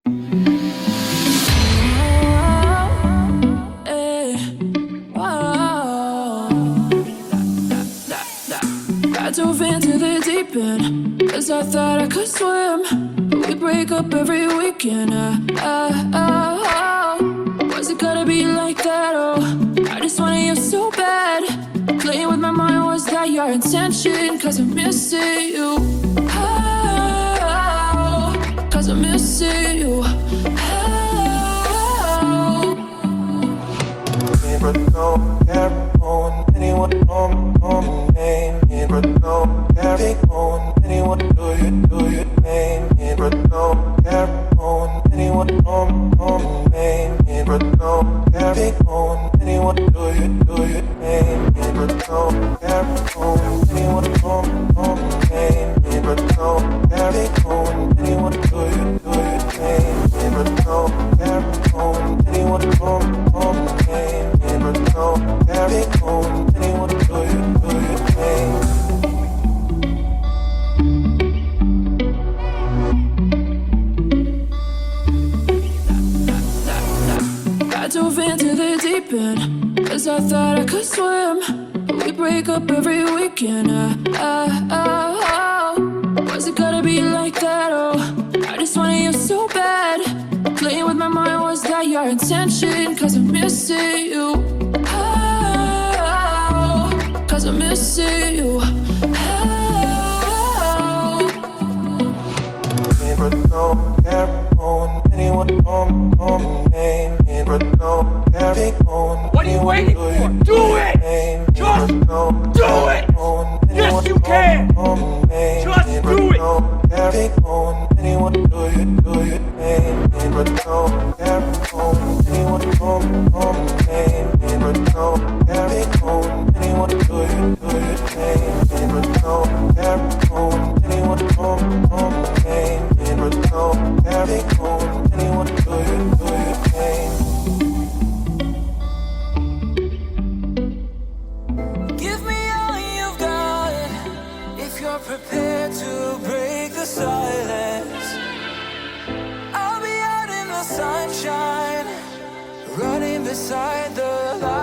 I dove into the deep end, cause I thought I could swim. But we break up every weekend. Was it gonna be like that? Oh, I just wanted you so bad. Playing with my mind, was that your intention? Cause I'm missing you. Cause I'm missing you. But no care on anyone on my name. But no care on anyone do you name. But no care on anyone on my name. But no care on anyone do you name. But no care on anyone on my name. But no care on anyone do you name. But no care on anyone on my name. But no carry on anyone do you name. I dove into the deep end, cause I thought I could swim. But we break up every weekend. Was it gonna be like that? Oh, I just wanted you so bad. Playing with my mind, was that your intention? Cause I'm missing you. Cause I'm missing you. But no care on anyone on my name. But no carry on. What are you waiting for? Do it! Just do it! Yes, you can! Just do it! No carry on anyone do you name. But no carry on anyone on my name. But no carry on anyone do you name. But no carry on anyone on my name. But no carry on anyone do you name. Give me all you've got, if you're prepared to break the silence. I'll be out in the sunshine, running beside the light.